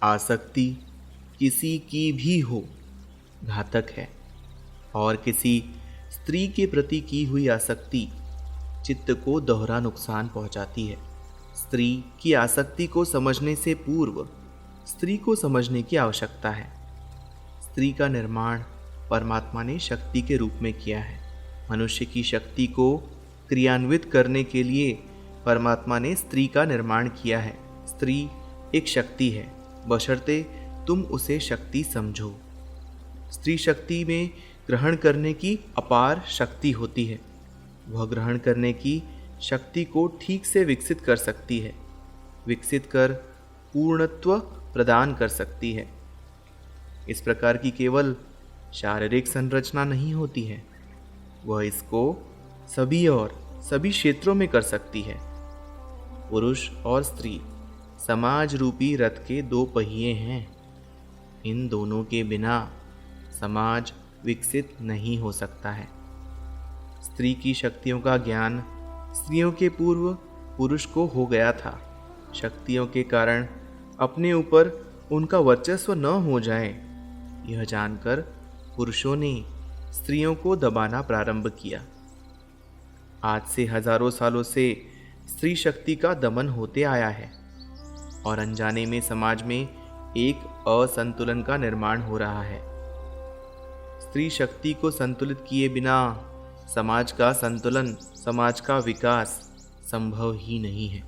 आसक्ति किसी की भी हो घातक है, और किसी स्त्री के प्रति की हुई आसक्ति चित्त को दोहरा नुकसान पहुंचाती है। स्त्री की आसक्ति को समझने से पूर्व स्त्री को समझने की आवश्यकता है। स्त्री का निर्माण परमात्मा ने शक्ति के रूप में किया है। मनुष्य की शक्ति को क्रियान्वित करने के लिए परमात्मा ने स्त्री का निर्माण किया है। स्त्री एक शक्ति है, बशर्ते तुम उसे शक्ति समझो। स्त्री शक्ति में ग्रहण करने की अपार शक्ति होती है। वह ग्रहण करने की शक्ति को ठीक से विकसित कर सकती है, विकसित कर पूर्णत्व प्रदान कर सकती है। इस प्रकार की केवल शारीरिक संरचना नहीं होती है, वह इसको सभी क्षेत्रों में कर सकती है। पुरुष और स्त्री समाज रूपी रथ के दो पहिए हैं। इन दोनों के बिना समाज विकसित नहीं हो सकता है। स्त्री की शक्तियों का ज्ञान स्त्रियों के पूर्व पुरुष को हो गया था। शक्तियों के कारण अपने ऊपर उनका वर्चस्व न हो जाए, यह जानकर पुरुषों ने स्त्रियों को दबाना प्रारंभ किया। आज से हजारों सालों से स्त्री शक्ति का दमन होते आया है और अनजाने में समाज में एक असंतुलन का निर्माण हो रहा है। स्त्री शक्ति को संतुलित किए बिना समाज का संतुलन, समाज का विकास संभव ही नहीं है।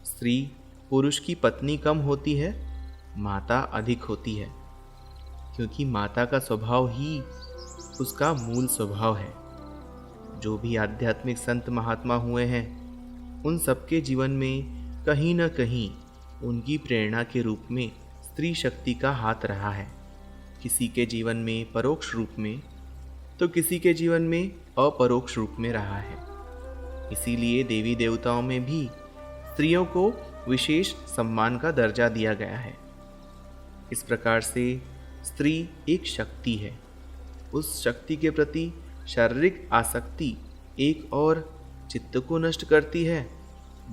स्त्री पुरुष की पत्नी कम होती है, माता अधिक होती है, क्योंकि माता का स्वभाव ही उसका मूल स्वभाव है। जो भी आध्यात्मिक संत महात्मा हुए हैं, उन सबके जीवन में कहीं न कहीं उनकी प्रेरणा के रूप में स्त्री शक्ति का हाथ रहा है। किसी के जीवन में परोक्ष रूप में, तो किसी के जीवन में अपरोक्ष रूप में रहा है। इसीलिए देवी देवताओं में भी स्त्रियों को विशेष सम्मान का दर्जा दिया गया है। इस प्रकार से स्त्री एक शक्ति है। उस शक्ति के प्रति शारीरिक आसक्ति एक और चित्त को नष्ट करती है,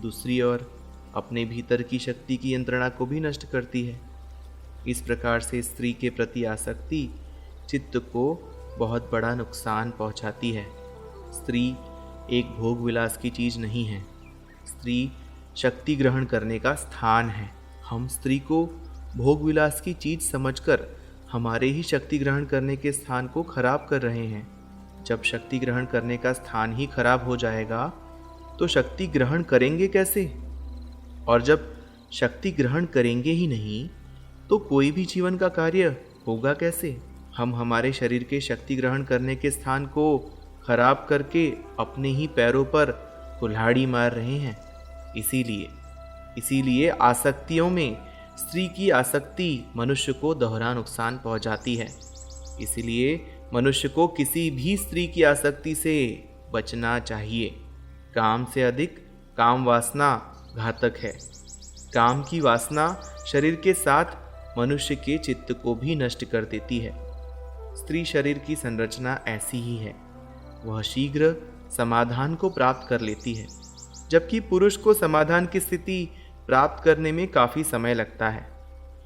दूसरी ओर अपने भीतर की शक्ति की यंत्रणा को भी नष्ट करती है। इस प्रकार से स्त्री के प्रति आसक्ति चित्त को बहुत बड़ा नुकसान पहुंचाती है। स्त्री एक भोग विलास की चीज नहीं है, स्त्री शक्ति ग्रहण करने का स्थान है। हम स्त्री को भोग विलास की चीज समझकर हमारे ही शक्ति ग्रहण करने के स्थान को खराब कर रहे हैं। जब शक्ति ग्रहण करने का स्थान ही खराब हो जाएगा तो शक्ति ग्रहण करेंगे कैसे? और जब शक्ति ग्रहण करेंगे ही नहीं तो कोई भी जीवन का कार्य होगा कैसे? हम हमारे शरीर के शक्ति ग्रहण करने के स्थान को खराब करके अपने ही पैरों पर कुल्हाड़ी मार रहे हैं। इसीलिए आसक्तियों में स्त्री की आसक्ति मनुष्य को दोहरा नुकसान पहुंचाती है। इसीलिए मनुष्य को किसी भी स्त्री की आसक्ति से बचना चाहिए। काम से अधिक काम वासना घातक है। काम की वासना शरीर के साथ मनुष्य के चित्त को भी नष्ट कर देती है। स्त्री शरीर की संरचना ऐसी ही है, वह शीघ्र समाधान को प्राप्त कर लेती है, जबकि पुरुष को समाधान की स्थिति प्राप्त करने में काफी समय लगता है।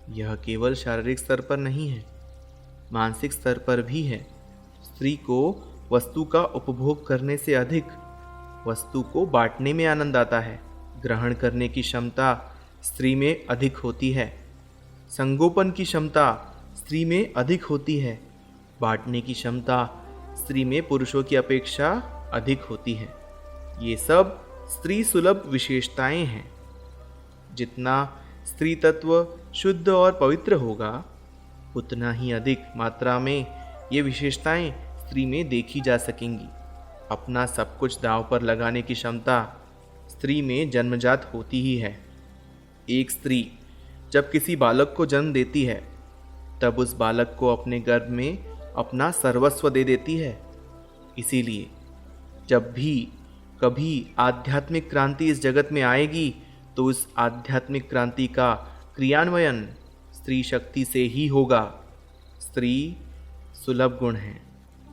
यह केवल शारीरिक स्तर पर नहीं है, मानसिक स्तर पर भी है। स्त्री को वस्तु का उपभोग करने से अधिक वस्तु को बांटने में आनंद आता है। ग्रहण करने की क्षमता स्त्री में अधिक होती है, संगोपन की क्षमता स्त्री में अधिक होती है, बांटने की क्षमता स्त्री में पुरुषों की अपेक्षा अधिक होती है। ये सब स्त्री सुलभ विशेषताएं हैं। जितना स्त्री तत्व शुद्ध और पवित्र होगा, उतना ही अधिक मात्रा में ये विशेषताएं स्त्री में देखी जा सकेंगी। अपना सब कुछ दांव पर लगाने की क्षमता स्त्री में जन्मजात होती ही है। एक स्त्री जब किसी बालक को जन्म देती है, तब उस बालक को अपने गर्भ में अपना सर्वस्व दे देती है। इसीलिए जब भी कभी आध्यात्मिक क्रांति इस जगत में आएगी, तो उस आध्यात्मिक क्रांति का क्रियान्वयन स्त्री शक्ति से ही होगा। स्त्री सुलभ गुण है।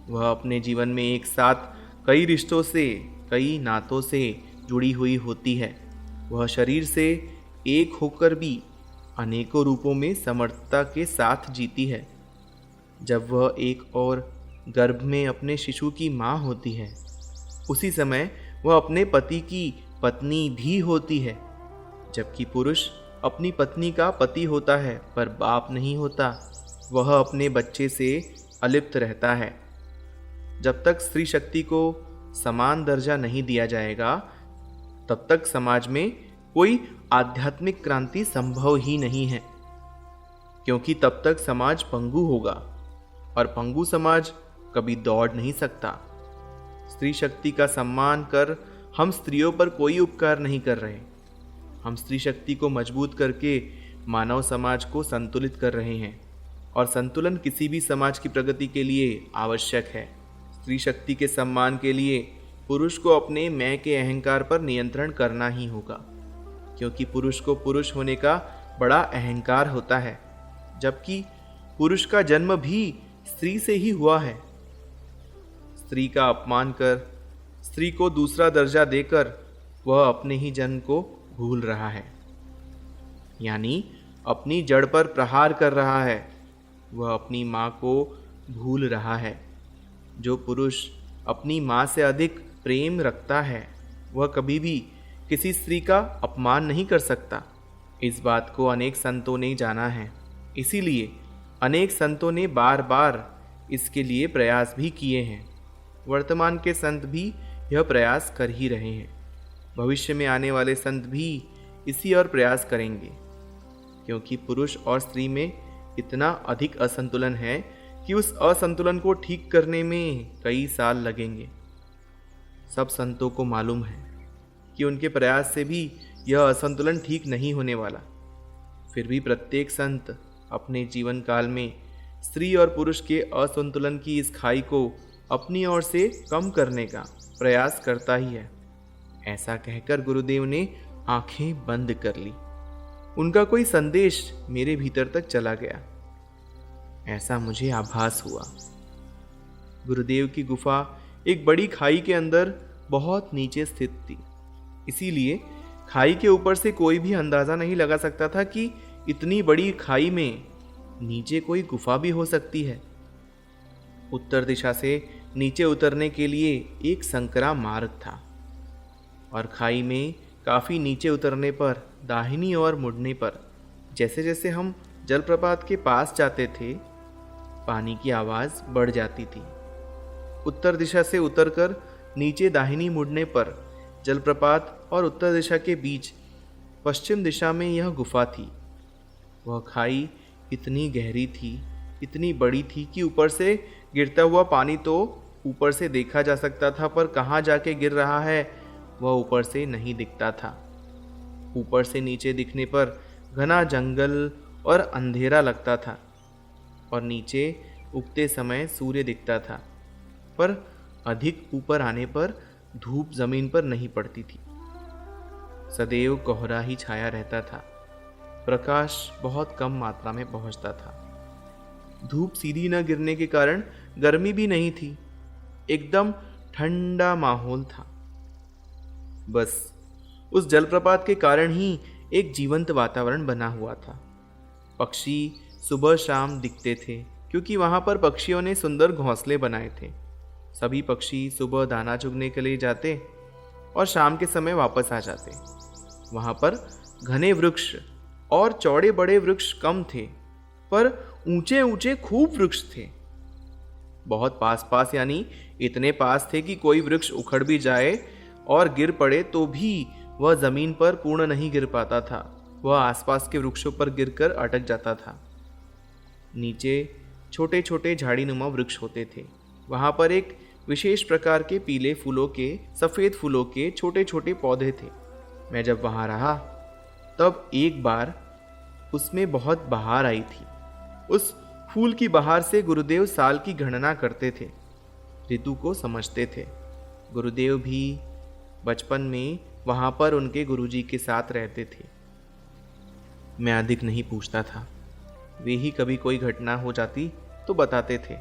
वह अपने जीवन में एक साथ कई रिश्तों से, कई नातों से जुड़ी हुई होती है। वह शरीर से एक होकर भी अनेकों रूपों में समर्थता के साथ जीती है। जब वह एक और गर्भ में अपने शिशु की माँ होती है, उसी समय वह अपने पति की पत्नी भी होती है। जबकि पुरुष अपनी पत्नी का पति होता है पर बाप नहीं होता, वह अपने बच्चे से अलिप्त रहता है। जब तक स्त्री शक्ति को समान दर्जा नहीं दिया जाएगा, तब तक समाज में कोई आध्यात्मिक क्रांति संभव ही नहीं है, क्योंकि तब तक समाज पंगु होगा और पंगु समाज कभी दौड़ नहीं सकता। स्त्री शक्ति का सम्मान कर हम स्त्रियों पर कोई उपकार नहीं कर रहे। हम स्त्री शक्ति को मजबूत करके मानव समाज को संतुलित कर रहे हैं, और संतुलन किसी भी समाज की प्रगति के लिए आवश्यक है। स्त्री शक्ति के सम्मान के लिए पुरुष को अपने मैं के अहंकार पर नियंत्रण करना ही होगा, क्योंकि पुरुष को पुरुष होने का बड़ा अहंकार होता है, जबकि पुरुष का जन्म भी स्त्री से ही हुआ है। स्त्री का अपमान कर, स्त्री को दूसरा दर्जा देकर वह अपने ही जन्म को भूल रहा है, यानी अपनी जड़ पर प्रहार कर रहा है। वह अपनी माँ को भूल रहा है। जो पुरुष अपनी माँ से अधिक प्रेम रखता है, वह कभी भी किसी स्त्री का अपमान नहीं कर सकता। इस बात को अनेक संतों ने जाना है, इसीलिए अनेक संतों ने बार बार इसके लिए प्रयास भी किए हैं। वर्तमान के संत भी यह प्रयास कर ही रहे हैं। भविष्य में आने वाले संत भी इसी और प्रयास करेंगे, क्योंकि पुरुष और स्त्री में इतना अधिक असंतुलन है कि उस असंतुलन को ठीक करने में कई साल लगेंगे। सब संतों को मालूम है कि उनके प्रयास से भी यह असंतुलन ठीक नहीं होने वाला। फिर भी प्रत्येक संत अपने जीवन काल में स्त्री और पुरुष के असंतुलन की इस खाई को अपनी ओर से कम करने का प्रयास करता ही है। ऐसा कहकर गुरुदेव ने आंखें बंद कर ली। उनका कोई संदेश मेरे भीतर तक चला गया, ऐसा मुझे आभास हुआ। गुरुदेव की गुफा एक बड़ी खाई के अंदर बहुत नीचे स्थित थी, इसीलिए खाई के ऊपर से कोई भी अंदाजा नहीं लगा सकता था कि इतनी बड़ी खाई में नीचे कोई गुफा भी हो सकती है। उत्तर दिशा से नीचे उतरने के लिए एक संकरा मार्ग था, और खाई में काफ़ी नीचे उतरने पर दाहिनी ओर मुड़ने पर जैसे जैसे हम जलप्रपात के पास जाते थे, पानी की आवाज़ बढ़ जाती थी। उत्तर दिशा से उतरकर नीचे दाहिनी मुड़ने पर जलप्रपात और उत्तर दिशा के बीच पश्चिम दिशा में यह गुफा थी। वह खाई इतनी गहरी थी, इतनी बड़ी थी कि ऊपर से गिरता हुआ पानी तो ऊपर से देखा जा सकता था, पर कहाँ जाके गिर रहा है वह ऊपर से नहीं दिखता था। ऊपर से नीचे दिखने पर घना जंगल और अंधेरा लगता था, और नीचे उगते समय सूर्य दिखता था, पर अधिक ऊपर आने पर धूप जमीन पर नहीं पड़ती थी। सदैव कोहरा ही छाया रहता था, प्रकाश बहुत कम मात्रा में पहुंचता था। धूप सीधी न गिरने के कारण गर्मी भी नहीं थी, एकदम ठंडा माहौल था। बस उस जलप्रपात के कारण ही एक जीवंत वातावरण बना हुआ था। पक्षी सुबह शाम दिखते थे, क्योंकि वहाँ पर पक्षियों ने सुंदर घोंसले बनाए थे। सभी पक्षी सुबह दाना चुगने के लिए जाते और शाम के समय वापस आ जाते। वहाँ पर घने वृक्ष और चौड़े बड़े वृक्ष कम थे, पर ऊंचे ऊंचे खूब वृक्ष थे। बहुत पास पास, यानी इतने पास थे कि कोई वृक्ष उखड़ भी जाए और गिर पड़े तो भी वह जमीन पर पूर्ण नहीं गिर पाता था, वह आसपास के वृक्षों पर गिरकर अटक जाता था। नीचे छोटे छोटे झाड़ीनुमा वृक्ष होते थे। वहाँ पर एक विशेष प्रकार के पीले फूलों के, सफ़ेद फूलों के छोटे छोटे पौधे थे। मैं जब वहाँ रहा तब एक बार उसमें बहुत बहार आई थी। उस फूल की बहार से गुरुदेव साल की गणना करते थे, ऋतु को समझते थे। गुरुदेव भी बचपन में वहाँ पर उनके गुरुजी के साथ रहते थे। मैं अधिक नहीं पूछता था, वे ही कभी कोई घटना हो जाती तो बताते थे।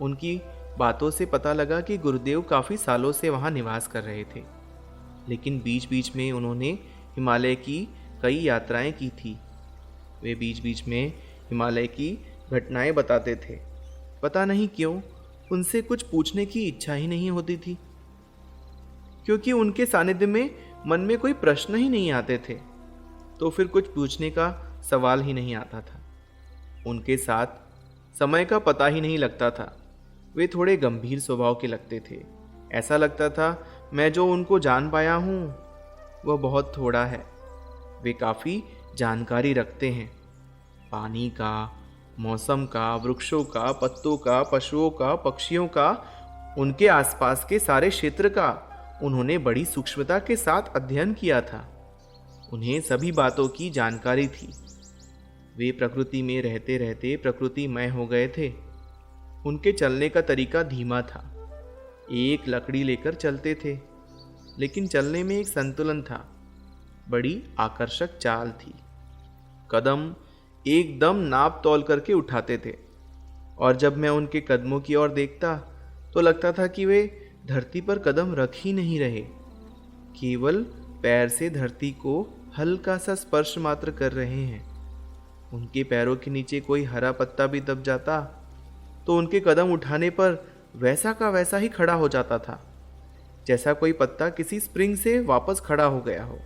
उनकी बातों से पता लगा कि गुरुदेव काफ़ी सालों से वहाँ निवास कर रहे थे, लेकिन बीच बीच में उन्होंने हिमालय की कई यात्राएं की थी। वे बीच बीच में हिमालय की घटनाएं बताते थे। पता नहीं क्यों उनसे कुछ पूछने की इच्छा ही नहीं होती थी, क्योंकि उनके सानिध्य में मन में कोई प्रश्न ही नहीं आते थे, तो फिर कुछ पूछने का सवाल ही नहीं आता था। उनके साथ समय का पता ही नहीं लगता था। वे थोड़े गंभीर स्वभाव के लगते थे। ऐसा लगता था मैं जो उनको जान पाया हूँ वह बहुत थोड़ा है। वे काफ़ी जानकारी रखते हैं, पानी का, मौसम का, वृक्षों का, पत्तों का, पशुओं का, पक्षियों का, उनके आसपास के सारे क्षेत्र का उन्होंने बड़ी सूक्ष्मता के साथ अध्ययन किया था। उन्हें सभी बातों की जानकारी थी। वे प्रकृति में रहते रहते प्रकृतिमय हो गए थे। उनके चलने का तरीका धीमा था। एक लकड़ी लेकर चलते थे, लेकिन चलने में एक संतुलन था। बड़ी आकर्षक चाल थी। कदम एकदम नाप तौल करके उठाते थे, और जब मैं उनके कदमों की ओर देखता तो लगता था कि वे धरती पर कदम रख ही नहीं रहे, केवल पैर से धरती को हल्का सा स्पर्श मात्र कर रहे हैं। उनके पैरों के नीचे कोई हरा पत्ता भी दब जाता तो उनके कदम उठाने पर वैसा का वैसा ही खड़ा हो जाता था, जैसा कोई पत्ता किसी स्प्रिंग से वापस खड़ा हो गया हो।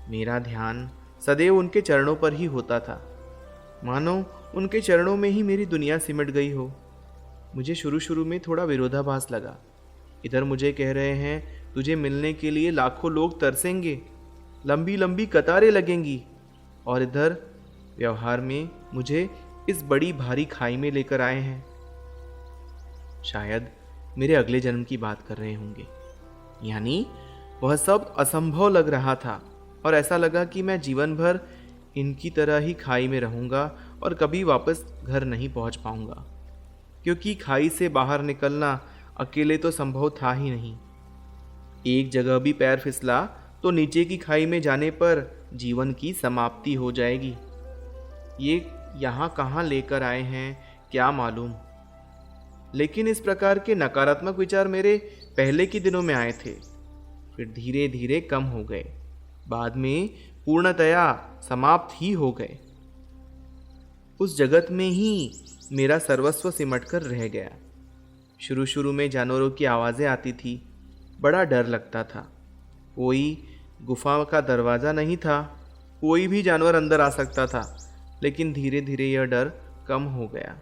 मेरा ध्यान सदैव उनके चरणों पर ही होता था, मानो उनके चरणों में ही मेरी दुनिया सिमट गई हो। मुझे शुरू शुरू में थोड़ा विरोधाभास लगा। इधर मुझे कह रहे हैं तुझे मिलने के लिए लाखों लोग तरसेंगे, लंबी लंबी कतारें लगेंगी, और इधर व्यवहार में मुझे इस बड़ी भारी खाई में लेकर आए हैं। शायद मेरे अगले जन्म की बात कर रहे होंगे। यानी वह सब असंभव लग रहा था, और ऐसा लगा कि मैं जीवन भर इनकी तरह ही खाई में रहूंगा और कभी वापस घर नहीं पहुंच पाऊंगा, क्योंकि खाई से बाहर निकलना अकेले तो संभव था ही नहीं। एक जगह भी पैर फिसला तो नीचे की खाई में जाने पर जीवन की समाप्ति हो जाएगी। ये यहाँ कहाँ लेकर आए हैं क्या मालूम। लेकिन इस प्रकार के नकारात्मक विचार मेरे पहले के दिनों में आए थे, फिर धीरे धीरे कम हो गए, बाद में पूर्णतया समाप्त ही हो गए। उस जगत में ही मेरा सर्वस्व सिमट कर रह गया। शुरू शुरू में जानवरों की आवाज़ें आती थी, बड़ा डर लगता था। कोई गुफा का दरवाज़ा नहीं था, कोई भी जानवर अंदर आ सकता था, लेकिन धीरे धीरे यह डर कम हो गया।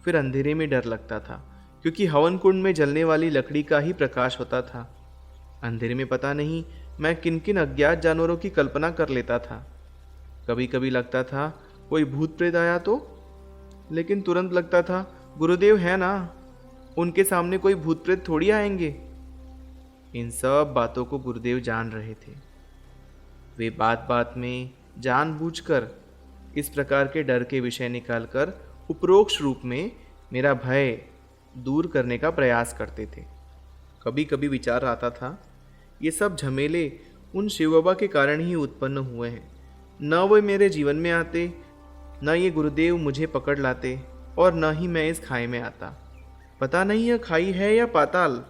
फिर अंधेरे में डर लगता था, क्योंकि हवन कुंड में जलने वाली लकड़ी का ही प्रकाश होता था। अंधेरे में पता नहीं मैं किन किन अज्ञात जानवरों की कल्पना कर लेता था। कभी कभी लगता था कोई भूत प्रेत आया तो, लेकिन तुरंत लगता था गुरुदेव है ना, उनके सामने कोई भूत प्रेत थोड़ी आएंगे। इन सब बातों को गुरुदेव जान रहे थे। वे बात बात में जानबूझकर इस प्रकार के डर के विषय निकालकर उपरोक्त रूप में मेरा भय दूर करने का प्रयास करते थे। कभी कभी विचार आता था ये सब झमेले उन शिव बाबा के कारण ही उत्पन्न हुए हैं। न वे मेरे जीवन में आते, न ये गुरुदेव मुझे पकड़ लाते, और न ही मैं इस खाई में आता। पता नहीं यह खाई है या पाताल।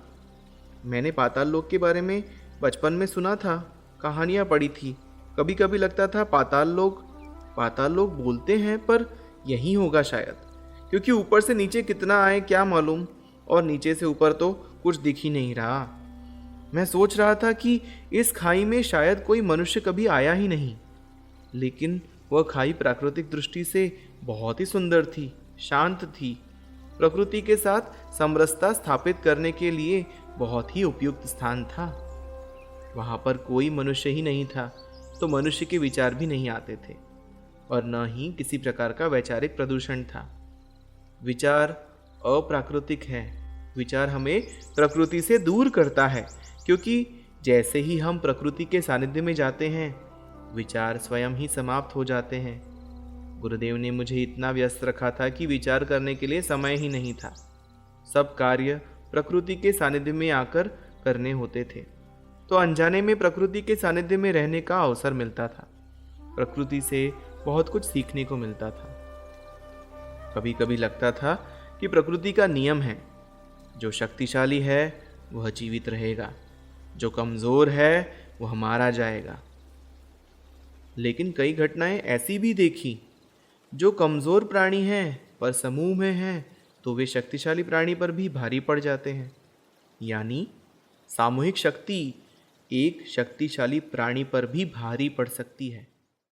मैंने पाताल लोक के बारे में बचपन में सुना था, कहानियाँ पढ़ी थी। कभी कभी लगता था पाताल लोग बोलते हैं, पर यही होगा शायद, क्योंकि ऊपर से नीचे कितना आए क्या मालूम, और नीचे से ऊपर तो कुछ दिख ही नहीं रहा। मैं सोच रहा था कि इस खाई में शायद कोई मनुष्य कभी आया ही नहीं, लेकिन वह खाई प्राकृतिक दृष्टि से बहुत ही सुंदर थी, शांत थी, प्रकृति के साथ समरसता स्थापित करने के लिए बहुत ही उपयुक्त स्थान था। वहाँ पर कोई मनुष्य ही नहीं था, तो मनुष्य के विचार भी नहीं आते थे, और न ही किसी प्रकार का वैचारिक प्रदूषण था। विचार अप्राकृतिक है। विचार हमें प्रकृति से दूर करता है, क्योंकि जैसे ही हम प्रकृति के सानिध्य में जाते हैं, विचार स्वयं ही समाप्त हो जाते हैं। गुरुदेव ने मुझे इतना व्यस्त रखा था कि विचार करने के लिए समय ही नहीं था। सब कार्य प्रकृति के सानिध्य में आकर करने होते थे, तो अनजाने में प्रकृति के सानिध्य में रहने का अवसर मिलता था। प्रकृति से बहुत कुछ सीखने को मिलता था। कभी कभी लगता था कि प्रकृति का नियम है, जो शक्तिशाली है वह जीवित रहेगा, जो कमज़ोर है वह मारा जाएगा। लेकिन कई घटनाएं ऐसी भी देखी जो कमज़ोर प्राणी हैं पर समूह में हैं तो वे शक्तिशाली प्राणी पर भी भारी पड़ जाते हैं। यानी सामूहिक शक्ति एक शक्तिशाली प्राणी पर भी भारी पड़ सकती है।